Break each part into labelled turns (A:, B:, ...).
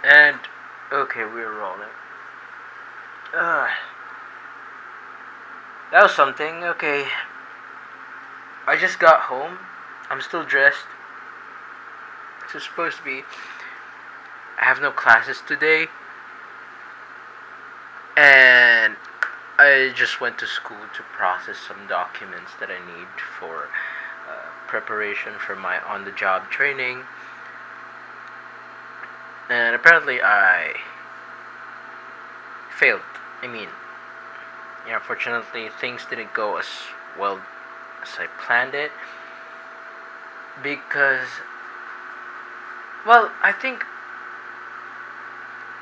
A: And okay, we're rolling. Uh, that was something. Okay, I just got home. I'm still dressed. It's supposed to be. I have no classes today, and I just went to school to process some documents that I need for preparation for my on-the-job training. And apparently, I failed. I mean, yeah, fortunately, things didn't go as well as I planned it because, well, I think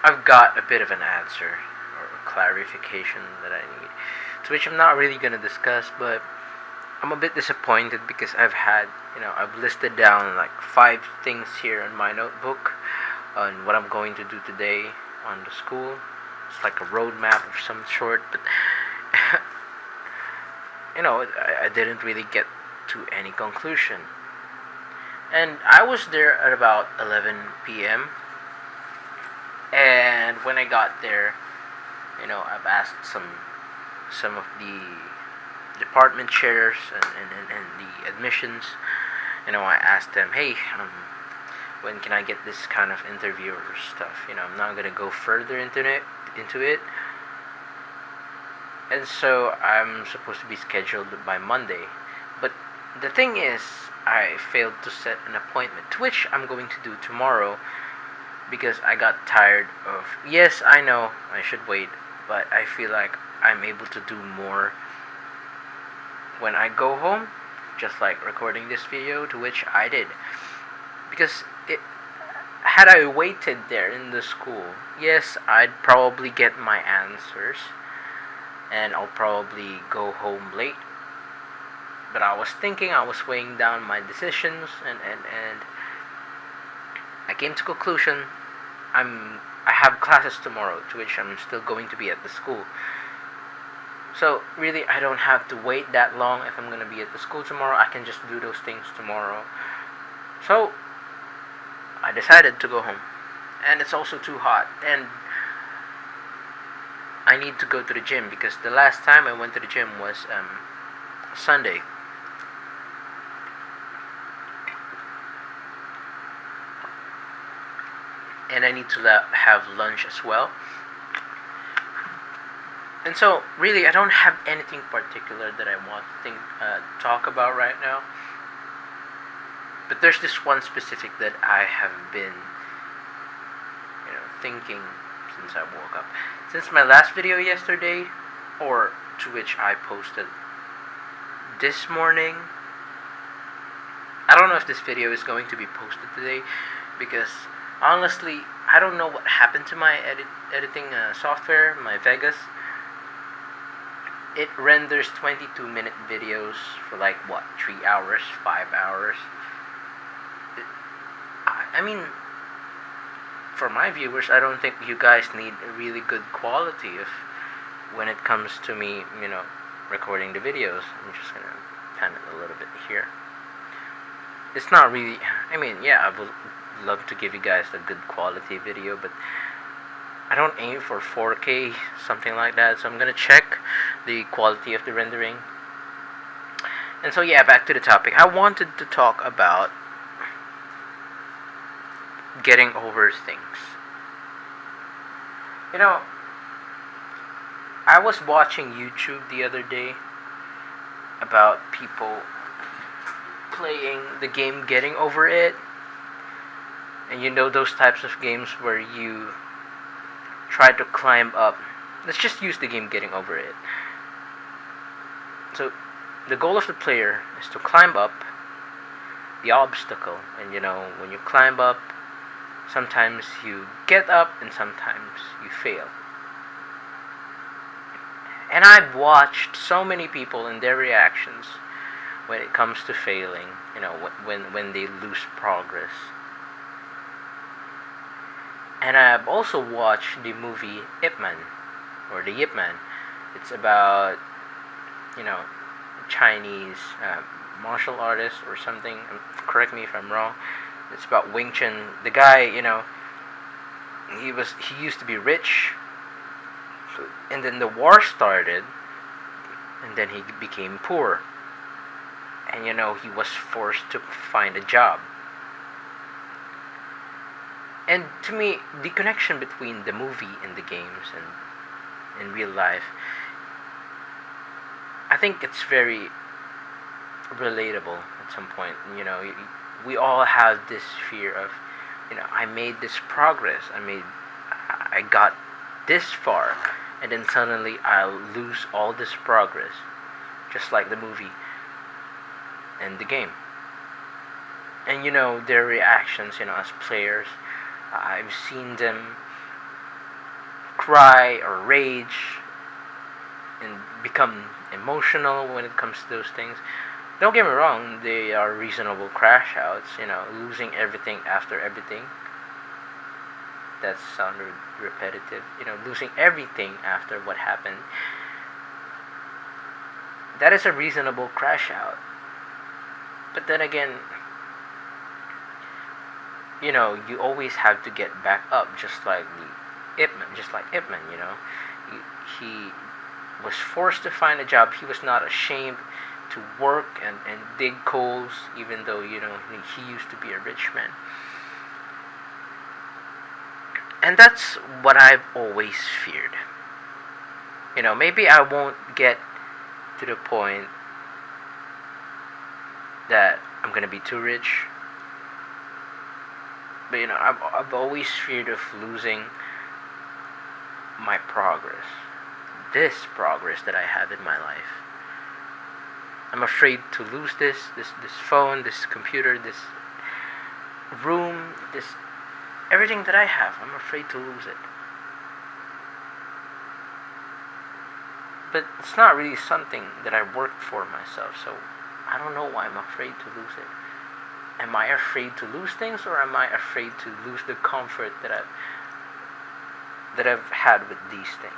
A: I've got a bit of an answer or clarification that I need, to which I'm not really gonna discuss, but I'm a bit disappointed because I've listed down like 5 things here in my notebook on what I'm going to do today on the school. It's like a roadmap of some sort, but I didn't really get to any conclusion. And I was there at about 11 p.m. And when I got there, I've asked some of the department chairs and the admissions. I asked them, hey, when can I get this kind of interview or stuff? I'm not gonna go further into it. And so I'm supposed to be scheduled by Monday. But the thing is, I failed to set an appointment, which I'm going to do tomorrow because I got tired of. Yes, I know I should wait, but I feel like I'm able to do more when I go home, just like recording this video, to which I did. Because had I waited there in the school, yes, I'd probably get my answers and I'll probably go home late. But I was weighing down my decisions, and I came to conclusion I have classes tomorrow, to which I'm still going to be at the school. So really, I don't have to wait that long if I'm gonna be at the school tomorrow. I can just do those things tomorrow. So I decided to go home, and it's also too hot, and I need to go to the gym because the last time I went to the gym was Sunday. And I need to have lunch as well. And so, really, I don't have anything particular that I want to talk about right now. But there's this one specific that I have been, thinking since I woke up. Since my last video yesterday, or to which I posted this morning. I don't know if this video is going to be posted today because honestly, I don't know what happened to my editing software, my Vegas. It renders 22-minute videos for like what, 3 hours, 5 hours. I mean, for my viewers, I don't think you guys need a really good quality if when it comes to me, recording the videos. I'm just gonna pan it a little bit here. It's not really. I mean, yeah, I would love to give you guys a good quality video, but I don't aim for 4K, something like that. So I'm gonna check the quality of the rendering. And so yeah, back to the topic. I wanted to talk about getting over things. I was watching YouTube the other day about people playing the game Getting Over It. And those types of games where you try to climb up. Let's just use the game Getting Over It. So, the goal of the player is to climb up the obstacle. And when you climb up, sometimes you get up and sometimes you fail. And I've watched so many people and their reactions when it comes to failing, when they lose progress. And I've also watched the movie Ip Man, or the Yip Man. It's about, Chinese martial artist or something. Correct me if I'm wrong. It's about Wing Chun. The guy, He used to be rich, and then the war started, and then he became poor, and he was forced to find a job. And to me, the connection between the movie and the games and in real life, I think it's very relatable at some point. We all have this fear of, I made this progress. I got this far, and then suddenly I'll lose all this progress, just like the movie and the game. And their reactions, as players, I've seen them cry or rage and become emotional when it comes to those things. Don't get me wrong, they are reasonable crash outs, losing everything after everything. That sounded repetitive, losing everything after what happened. That is a reasonable crash out. But then again, you always have to get back up, just like Ip Man, He was forced to find a job. He was not ashamed to work and dig coals, even though, he used to be a rich man. And that's what I've always feared. Maybe I won't get to the point that I'm gonna be too rich. But I've always feared of losing my progress. This progress that I have in my life. I'm afraid to lose this phone, this computer, this room, this everything that I have. I'm afraid to lose it. But it's not really something that I worked for myself, so I don't know why I'm afraid to lose it. Am I afraid to lose things, or am I afraid to lose the comfort that I've had with these things?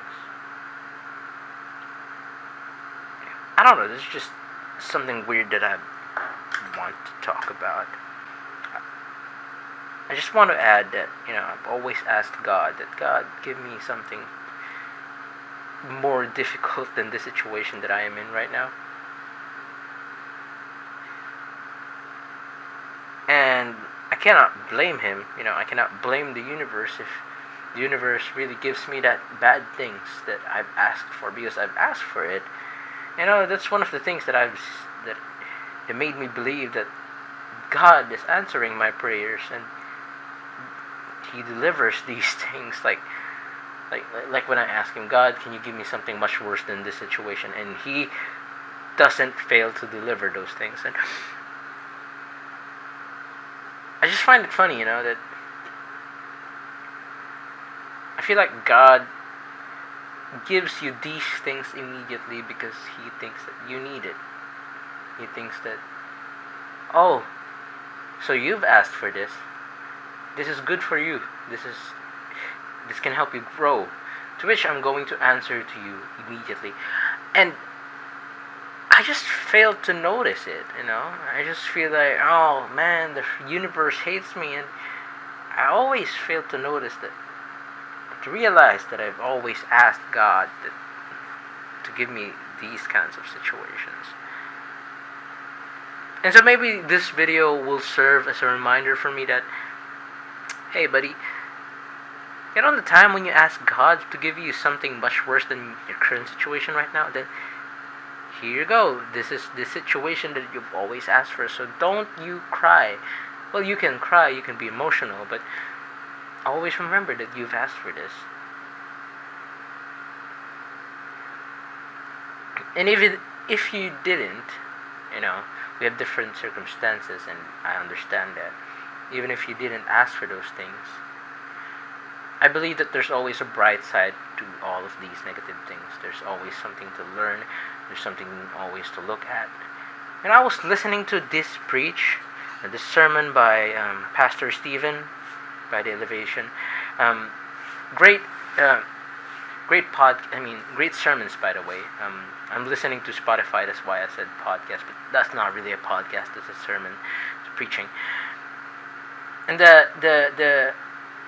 A: I don't know, this is just something weird that I want to talk about. I just want to add that, I've always asked God that God give me something more difficult than the situation that I am in right now. And I cannot blame him, I cannot blame the universe if the universe really gives me that bad things that I've asked for, because I've asked for it. That's one of the things that that made me believe that God is answering my prayers, and He delivers these things. Like when I ask Him, God, can you give me something much worse than this situation? And He doesn't fail to deliver those things. And I just find it funny, that I feel like God gives you these things immediately because He thinks that you need it. He thinks that, oh, so you've asked for this. This is good for you. This can help you grow. To which I'm going to answer to you immediately. And I just failed to notice it, I just feel like, oh man, the universe hates me, and I always fail to notice that, to realize that I've always asked God to give me these kinds of situations. And so maybe this video will serve as a reminder for me that, hey buddy, the time when you ask God to give you something much worse than your current situation right now, then here you go. This is the situation that you've always asked for. So don't you cry. Well, you can cry, you can be emotional, but always remember that you've asked for this. And if you didn't, we have different circumstances, and I understand that. Even if you didn't ask for those things, I believe that there's always a bright side to all of these negative things. There's always something to learn. There's something always to look at. And I was listening to this this sermon by Pastor Stephen, by The Elevation. Great sermons, by the way. I'm listening to Spotify, that's why I said podcast, but that's not really a podcast, it's a sermon, it's preaching. And the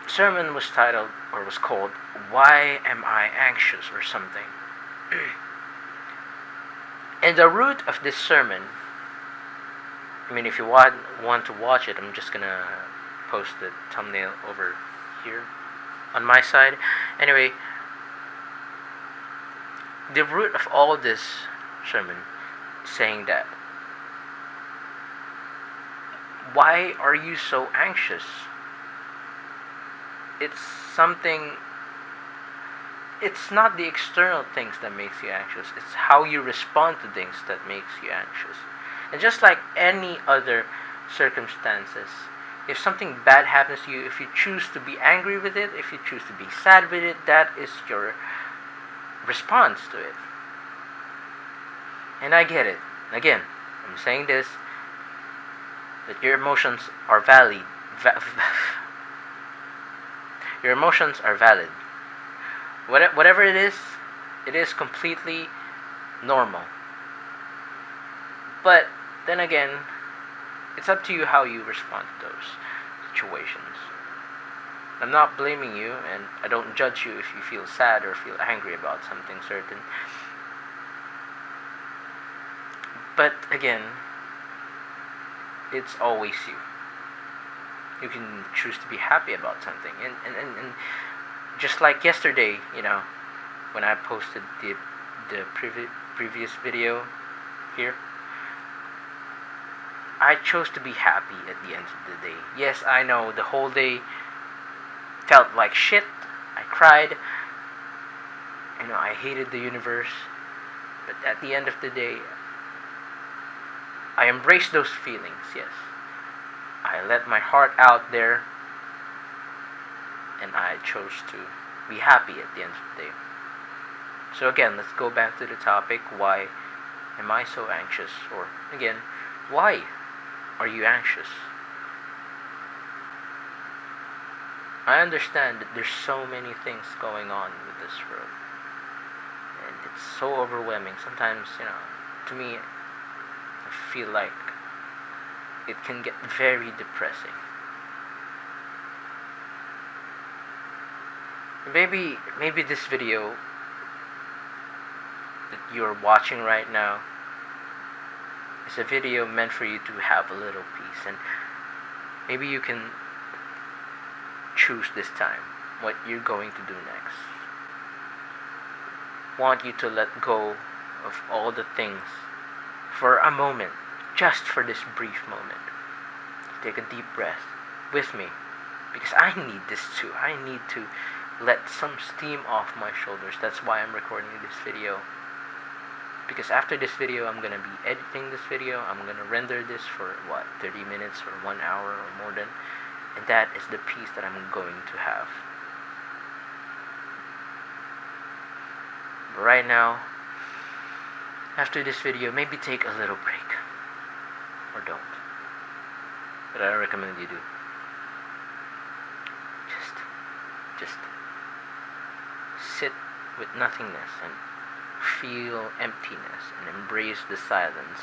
A: sermon was titled or was called "Why Am I Anxious" or something. And the root of this sermon, I mean, if you want to watch it, I'm just gonna post the thumbnail over here on my side. Anyway, the root of all this sermon saying that, why are you so anxious? It's something, it's not the external things that makes you anxious, it's how you respond to things that makes you anxious. And just like any other circumstances, if something bad happens to you, if you choose to be angry with it, if you choose to be sad with it, that is your response to it. And I get it. Again, I'm saying this, that your emotions are valid. Your emotions are valid. Whatever it is completely normal. But then again, it's up to you how you respond to those situations. I'm not blaming you, and I don't judge you if you feel sad or feel angry about something certain. But again, it's always you. You can choose to be happy about something. And just like yesterday, when I posted the previous video here, I chose to be happy at the end of the day. Yes, I know the whole day felt like shit. I cried. I hated the universe. But at the end of the day, I embraced those feelings, yes. I let my heart out there, and I chose to be happy at the end of the day. So again, let's go back to the topic, why am I so anxious? Or again, why are you anxious? I understand that there's so many things going on with this world, and it's so overwhelming. Sometimes, to me, I feel like it can get very depressing. Maybe this video that you're watching right now is a video meant for you to have a little peace, and maybe you can choose this time what you're going to do next. Want you to let go of all the things for a moment, just for this brief moment. Take a deep breath with me, because I need this too. I need to let some steam off my shoulders. That's why I'm recording this video. Because after this video, I'm gonna be editing this video. I'm gonna render this for 30 minutes or 1 hour or more than, and that is the peace that I'm going to have. But right now, after this video, maybe take a little break. Or don't. But I don't recommend you do. Just sit with nothingness and feel emptiness and embrace the silence.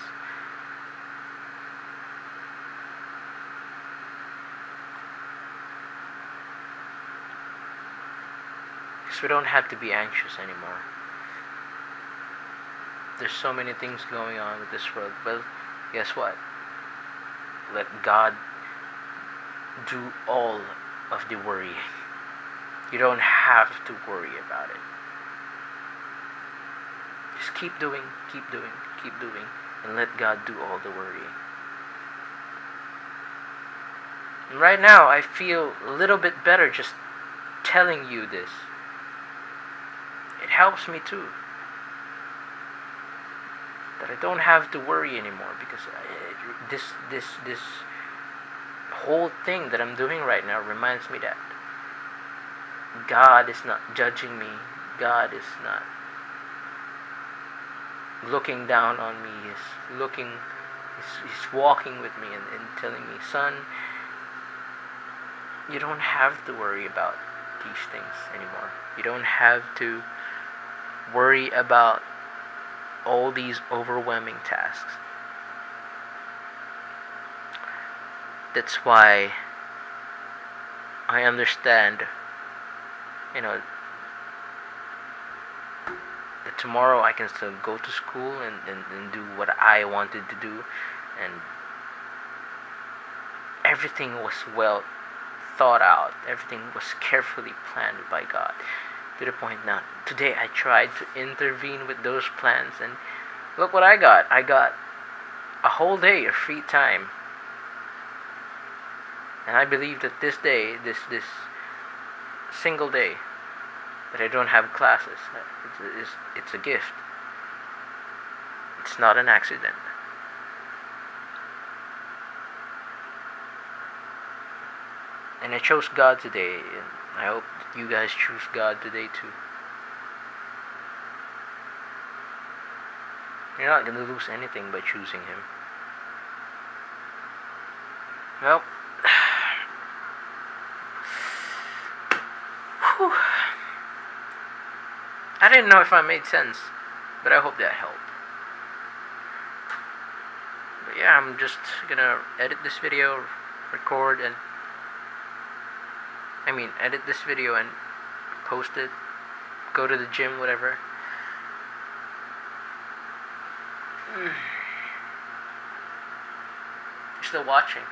A: Because we don't have to be anxious anymore. There's so many things going on with this world. Well, guess what? Let God do all of the worrying. You don't have to worry about it. Just keep doing, and let God do all the worrying. And right now, I feel a little bit better just telling you this. It helps me too. That I don't have to worry anymore, because this whole thing that I'm doing right now reminds me that God is not judging me. God is not looking down on me. He's walking with me and telling me, son, you don't have to worry about these things anymore. You don't have to worry about all these overwhelming tasks. That's why I understand, you know, that tomorrow I can still go to school and do what I wanted to do, and everything was well thought out, everything was carefully planned by God. To the point now, today I tried to intervene with those plans, and look what I got. I got a whole day of free time. And I believe that this day, this single day, that I don't have classes, it's a gift. It's not an accident. And I chose God today, and I hope you guys choose God today too. You're not gonna lose anything by choosing Him. Well, whew. I didn't know if I made sense, but I hope that helped. But yeah, I'm just gonna edit this video, record, and edit this video and post it, go to the gym, whatever. You're still watching.